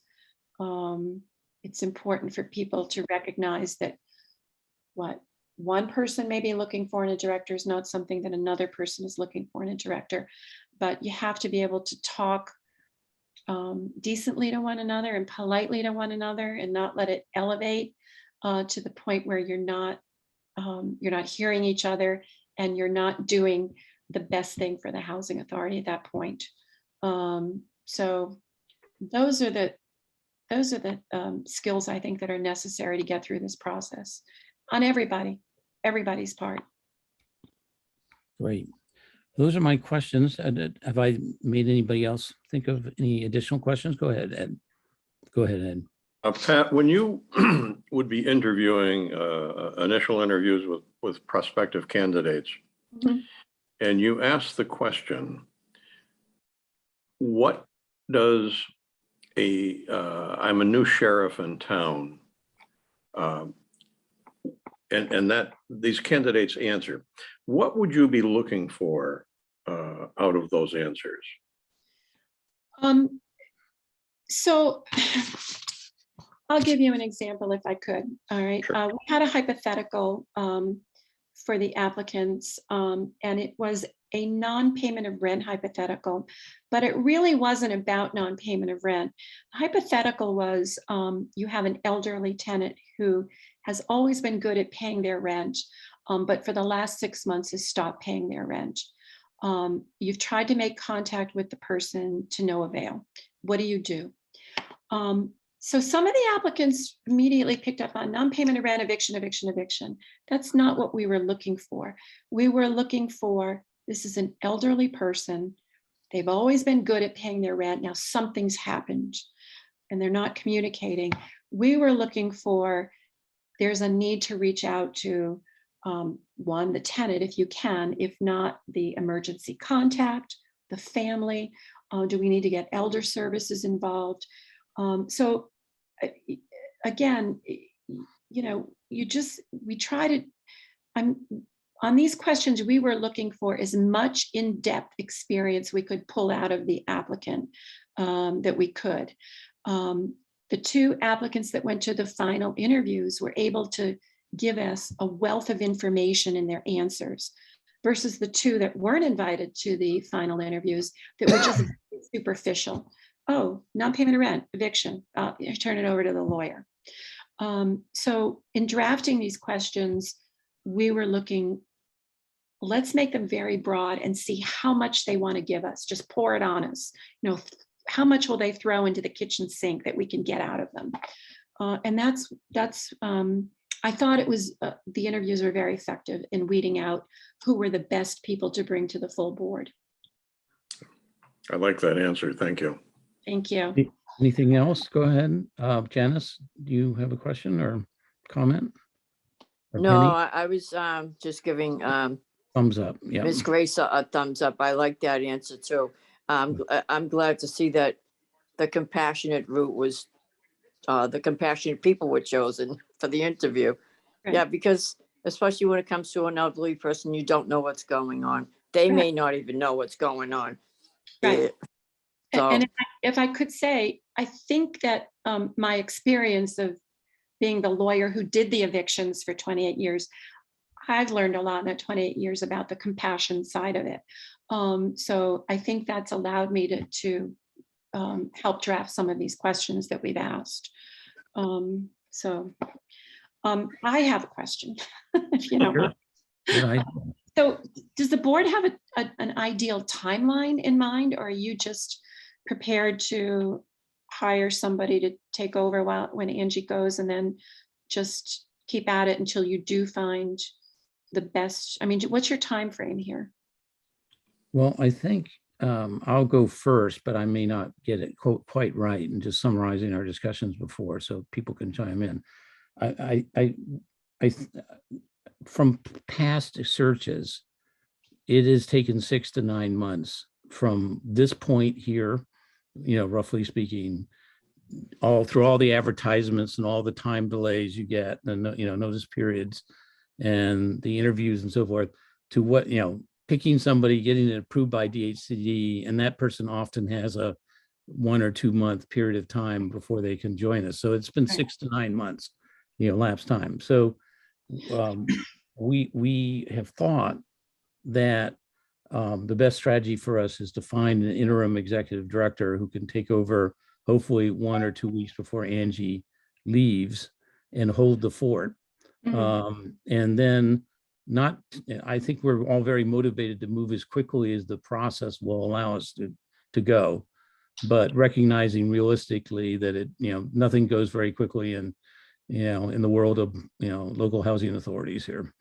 It's important for people to recognize that what one person may be looking for in a director is not something that another person is looking for in a director, but you have to be able to talk decently to one another and politely to one another and not let it elevate to the point where you're not hearing each other and you're not doing the best thing for the housing authority at that point. So those are the skills I think that are necessary to get through this process on everybody's part. Great. Those are my questions. Have I made anybody else think of any additional questions? Go ahead, Ed. Go ahead, Ed. Pat, when you would be interviewing initial interviews with prospective candidates, Mhm. and you ask the question, what does I'm a new sheriff in town, and that these candidates answer, what would you be looking for out of those answers? So I'll give you an example if I could. All right. Sure. We had a hypothetical for the applicants, and it was a non-payment of rent hypothetical, but it really wasn't about non-payment of rent. The hypothetical was you have an elderly tenant who has always been good at paying their rent, but for the last 6 months has stopped paying their rent. You've tried to make contact with the person to no avail. What do? So some of the applicants immediately picked up on non-payment of rent, eviction. That's not what we were looking for. We were looking for, this is an elderly person. They've always been good at paying their rent. Now something's happened and they're not communicating. We were looking for, there's a need to reach out to one, the tenant, if you can, if not the emergency contact, the family. Do we need to get elder services involved? So again, we try to, on these questions, we were looking for as much in-depth experience we could pull out of the applicant that we could. The two applicants that went to the final interviews were able to give us a wealth of information in their answers versus the two that weren't invited to the final interviews that were just superficial. Oh, non-payment of rent, eviction, you turn it over to the lawyer. So in drafting these questions, we were looking, let's make them very broad and see how much they want to give us. Just pour it on us. You know, how much will they throw into the kitchen sink that we can get out of them? And that's I thought it was, the interviews were very effective in weeding out who were the best people to bring to the full board. I like that answer. Thank you. Thank you. Anything else? Go ahead. Janice, do you have a question or comment? Or No, Penny? I was just giving Thumbs up. Yeah. Ms. Grace a thumbs up. I like that answer too. I'm glad to see that the compassionate route was, the compassionate people were chosen for the interview. Right. Yeah, because especially when it comes to an elderly person, you don't know what's going on. They may not even know what's going on. Right. So, And if I could say, I think that my experience of being the lawyer who did the evictions for 28 years, I've learned a lot in that 28 years about the compassion side of it. So I think that's allowed me to help draft some of these questions that we've asked. I have a question, if you don't mind. Good idea. So does the board have an ideal timeline in mind, or are you just prepared to hire somebody to take over when Angie goes and then just keep at it until you do find the best? I mean, what's your time frame here? Well, I think I'll go first, but I may not get it quite right, and just summarizing our discussions before so people can chime in. From past searches, it has taken 6 to 9 months from this point here, you know, roughly speaking, all through all the advertisements and all the time delays you get, and, you know, notice periods and the interviews and so forth, to what, you know, picking somebody, getting it approved by DHCD, and that person often has a 1 or 2 month period of time before they can join us. So it's been 6 to 9 months, you know, lapse time. So we have thought that the best strategy for us is to find an interim executive director who can take over hopefully 1 or 2 weeks before Angie leaves and hold the fort. And then I think we're all very motivated to move as quickly as the process will allow us to go, but recognizing realistically that nothing goes very quickly in the world of, local housing authorities here.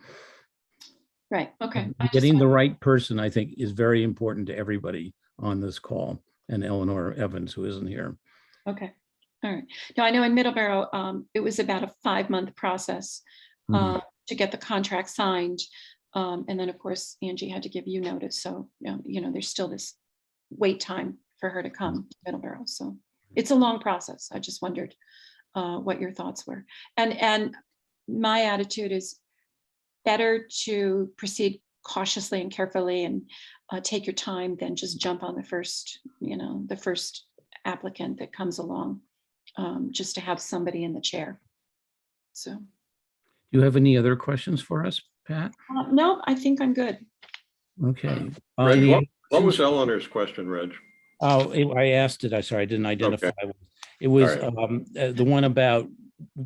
Right. Okay. Getting the right person, I think, is very important to everybody on this call, and Eleanor Evans, who isn't here. Okay. All right. Now, I know in Middleborough, it was about a 5-month process to get the contract signed. And then, of course, Angie had to give you notice. So, there's still this wait time for her to come to Middleborough. So it's a long process. I just wondered what your thoughts were. And my attitude is better to proceed cautiously and carefully and take your time than just jump on the first applicant that comes along, just to have somebody in the chair. So. Do you have any other questions for us, Pat? No, I think I'm good. Okay. Reg, what was Eleanor's question, Reg? Oh, I asked it. I didn't identify. Okay. It was All the one about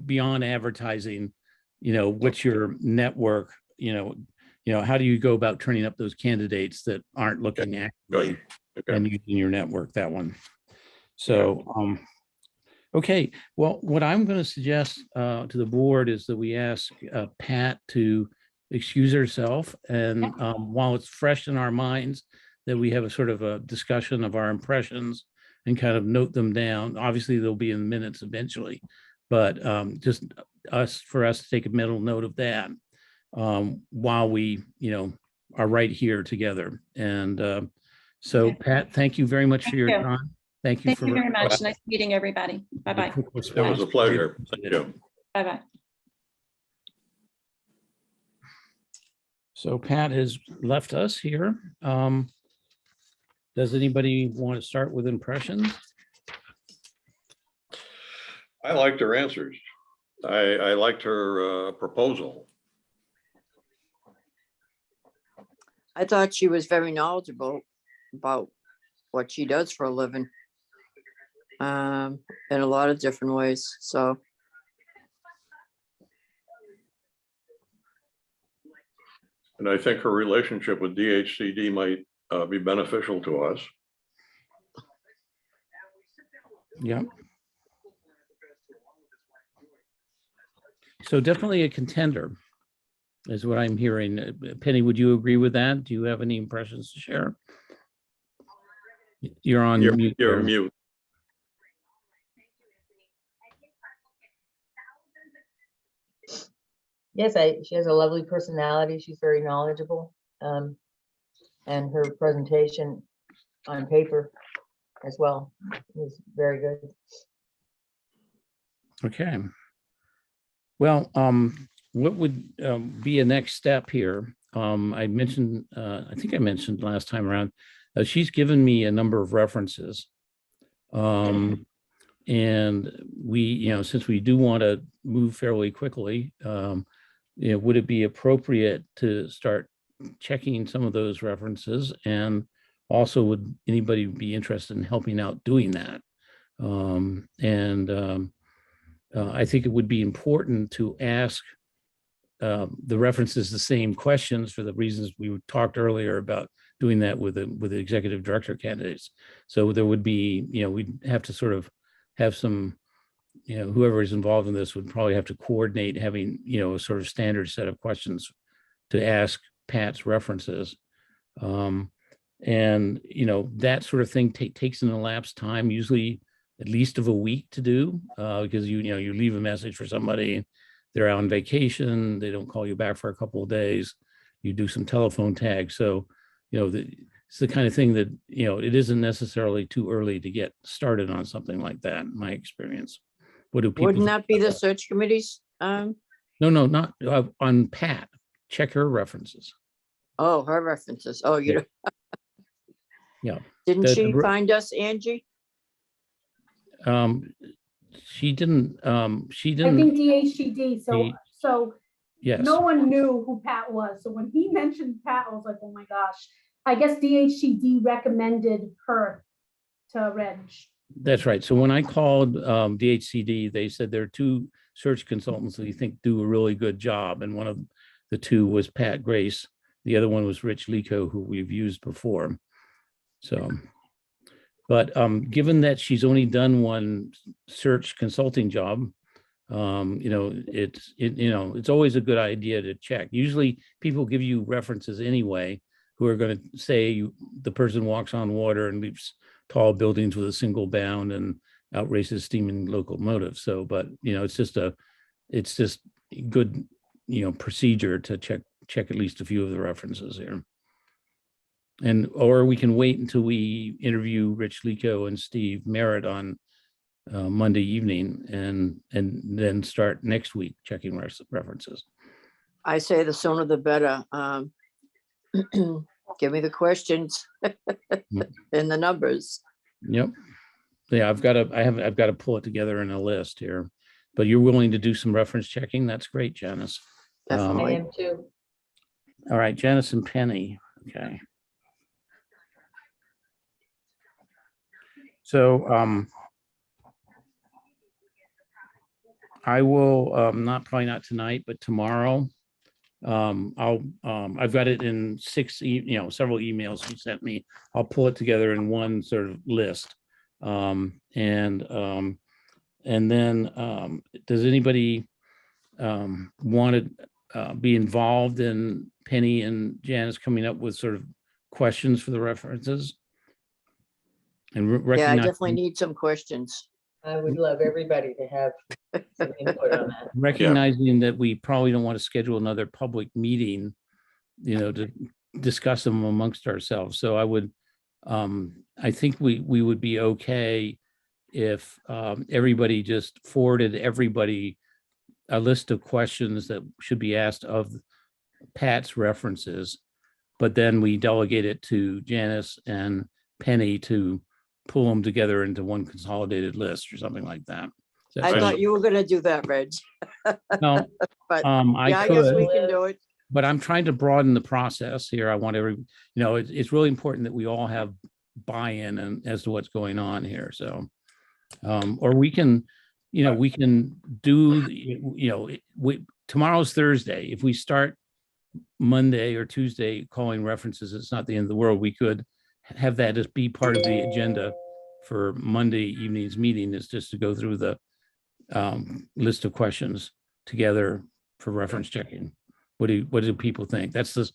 beyond advertising, what's your network, how do you go about turning up those candidates that aren't looking actively and using your network, that one. So, okay, well, what I'm going to suggest to the board is that we ask Pat to excuse herself, and while it's fresh in our minds, that we have a sort of a discussion of our impressions and kind of note them down. Obviously, they'll be in minutes eventually, but just for us to take a mental note of that while we, are right here together. And so, Pat, thank you very much for your time. Thank you very much. Nice meeting everybody. Bye-bye. It was a pleasure. Thank you. Bye-bye. So Pat has left us here. Does anybody want to start with impressions? I liked her answers. I liked her proposal. I thought she was very knowledgeable about what she does for a living. In a lot of different ways, so. And I think her relationship with DHCD might be beneficial to us. Yeah. So definitely a contender is what I'm hearing. Penny, would you agree with that? Do you have any impressions to share? You're on mute. You're there. mute. Yes, she has a lovely personality. She's very knowledgeable. And her presentation on paper as well was very good. Okay. Well, what would be a next step here? I mentioned, I think I mentioned last time around, she's given me a number of references. And we, since we do want to move fairly quickly, would it be appropriate to start checking some of those references? And also, would anybody be interested in helping out doing that? I think it would be important to ask the references the same questions for the reasons we talked earlier about doing that with the executive director candidates. So there would be, we'd have to sort of have some, whoever is involved in this would probably have to coordinate having, a sort of standard set of questions to ask Pat's references. That sort of thing takes an elapsed time, usually at least of a week to do, because you leave a message for somebody, they're out on vacation, they don't call you back for a couple of days, you do some telephone tag. So, it's the kind of thing that, it isn't necessarily too early to get started on something like that, in my experience. What do people? Wouldn't think that be about the search committees? No, not on Pat. Check her references. Oh, her references. Oh, Yeah. Yeah. Didn't The- she the- find us, Angie? She didn't, she I didn't, think DHCD, He- so yes. no one knew who Pat was. So when he mentioned Pat, I was like, oh my gosh. I guess DHCD recommended her to Reg. That's right. So when I called DHCD, they said there are two search consultants that you think do a really good job. And one of the two was Pat Grace. The other one was Rich Lico, who we've used before. So, but given that she's only done one search consulting job, it's always a good idea to check. Usually people give you references anyway, who are going to say the person walks on water and leaps tall buildings with a single bound and outraces steaming locomotives. So, but it's just good, procedure to check at least a few of the references here. Or we can wait until we interview Rich Lico and Steve Merritt on Monday evening and then start next week checking references. I say the sooner the better. Give me the questions and the numbers. Yep. Yeah, I've got to pull it together in a list here, but you're willing to do some reference checking. That's great, Janice. I Definitely. am too. All right, Janice and Penny. Okay. So I will probably not tonight, but tomorrow. I've got it in several emails she sent me. I'll pull it together in one sort of list. And then does anybody want to be involved in Penny and Janice coming up with sort of questions for the references? And Yeah, I recognize, definitely need some questions. I would love everybody to have some input on that. recognizing that we probably don't want to schedule another public meeting, to discuss them amongst ourselves. So I would, I think we would be okay if everybody just forwarded everybody a list of questions that should be asked of Pat's references, but then we delegate it to Janice and Penny to pull them together into one consolidated list or something like that. Does that I sound- thought you were gonna do that, Reg. No, But I yeah, I guess we could, can do it. but I'm trying to broaden the process here. I want it's really important that we all have buy-in and as to what's going on here. So, or we can, we can do, tomorrow's Thursday. If we start Monday or Tuesday calling references, it's not the end of the world. We could have that as be part of the agenda for Monday evening's meeting, is just to go through the list of questions together for reference checking. What do people think? That's this.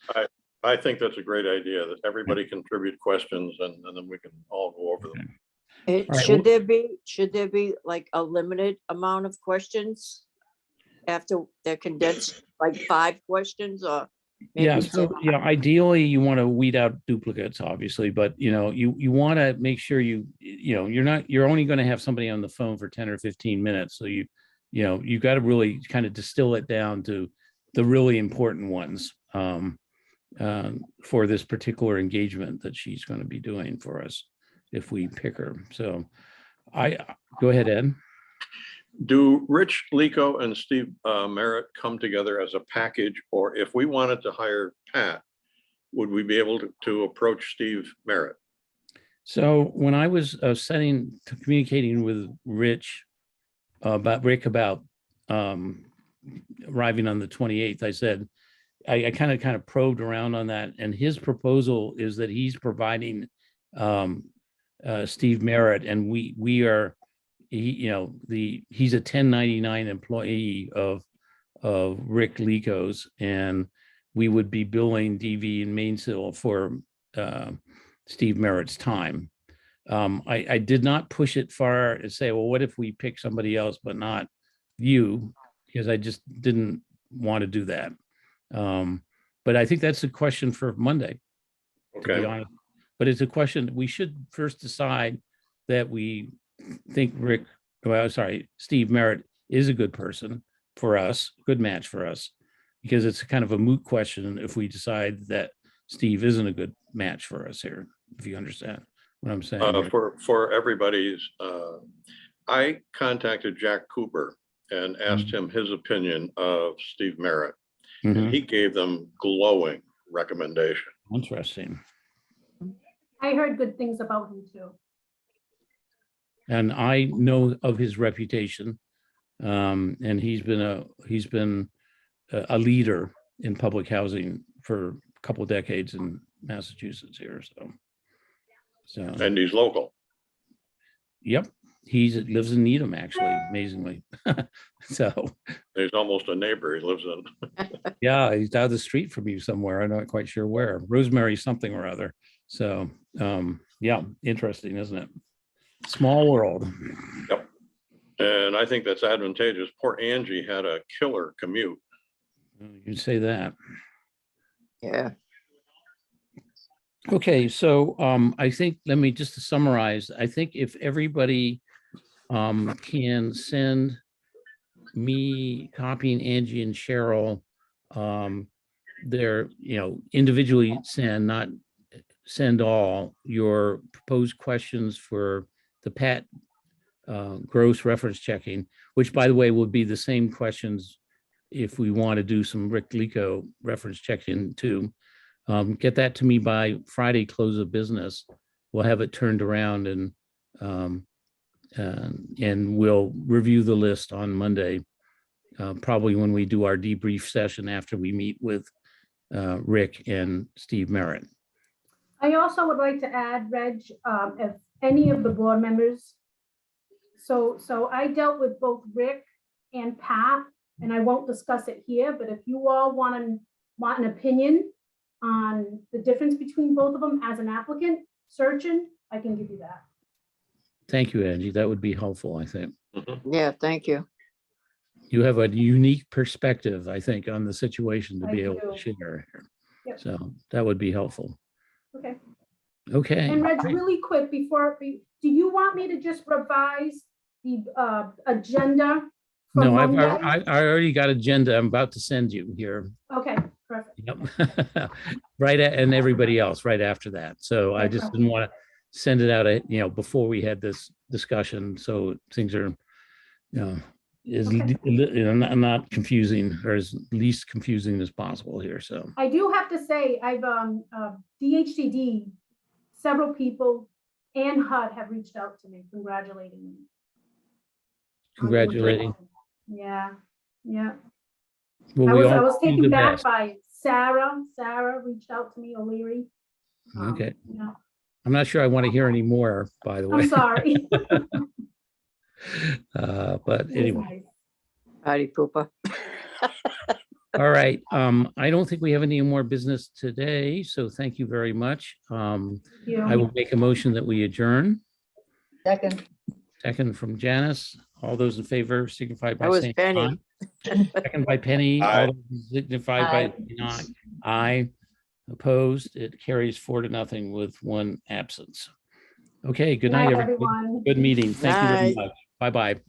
I think that's a great idea, that everybody contribute questions and then we can all go over them. It- All right, Should there be like a limited amount of questions? After they're condensed, like 5 questions or? Yeah, maybe so 10? ideally you want to weed out duplicates, obviously, but you want to make sure you're only going to have somebody on the phone for 10 or 15 minutes. So you got to really kind of distill it down to the really important ones for this particular engagement that she's going to be doing for us if we pick her. So go ahead, Ed. Do Rich Lico and Steve Merritt come together as a package, or if we wanted to hire Pat, would we be able to approach Steve Merritt? So when I was communicating with Rick about arriving on the 28th, I said, I kind of probed around on that, and his proposal is that he's providing Steve Merritt, and we are, he's a 1099 employee of Rick Lico's, and we would be billing DV and Mainsail for Steve Merritt's time. I did not push it far and say, well, what if we pick somebody else but not you? Because I just didn't want to do that. But I think that's a question for Monday, to be Okay, honest. But it's a question we should first decide that we think Steve Merritt is a good person for us, good match for us, because it's kind of a moot question if we decide that Steve isn't a good match for us here, if you understand what I'm saying. here. for everybody's, I contacted Jack Cooper and asked him his opinion of Steve Merritt, and Mhm. he gave them glowing recommendation. Interesting. I heard good things about him too. And I know of his reputation. And he's been a leader in public housing for a couple of decades in Massachusetts here. So, And he's local. yep, he lives in Needham, actually, amazingly. So, He's almost a neighbor. He lives in, yeah, he's down the street from you somewhere. I'm not quite sure where. Rosemary something or other. So, yeah, interesting, isn't it? Small world. and I think that's advantageous. Poor Angie had a killer commute. You say that. Yeah, Okay, so I think, let me just to summarize, I think if everybody can send me copying Angie and Cheryl, their, individually not send all your proposed questions for the Pat gross reference checking, which by the way, would be the same questions if we want to do some Rick Lico reference checking too. Get that to me by Friday, close of business. We'll have it turned around and we'll review the list on Monday, probably when we do our debrief session after we meet with Rick and Steve Merritt. I also would like to add, Reg, if any of the board members, so I dealt with both Rick and Pat, and I won't discuss it here, but if you all want an opinion on the difference between both of them as an applicant searching, I can give you that. Thank you, Angie. That would be helpful, I think. yeah, thank you. You have a unique perspective, I think, on the situation to I be able do. to share here. Yep. So that would be helpful. Okay. Okay. And Reg, really quick, do you want me to just revise the agenda for No, Monday? I already got agenda I'm about to send you here. Okay, perfect. Yep. Right, and everybody else right after that. So I just didn't want to send it out, before we had this discussion. So things are, Okay. not confusing or as least confusing as possible here. So I do have to say, I've, DHCD, several people and HUD have reached out to me congratulating me. congratulating. Yeah, yeah. Well, I we was, I all was do taken the back best. by Sarah. Sarah reached out to me, O'Leary. Okay. Yeah, I'm not sure I want to hear any more, by the way. I'm sorry. But It was anyway. nice. Patty pooper. All right. I don't think we have any more business today, so thank you very much. I You. will make a motion that we adjourn. Second, Second from Janice. All those in favor signify by That was saying Penny. aye. Second by Penny. Aye. All those signify by saying aye. Aye. Opposed. It carries 4-0 with one absence. Okay, good night, everybody. Everyone. Good meeting. Thank you very Night. much. Bye-bye.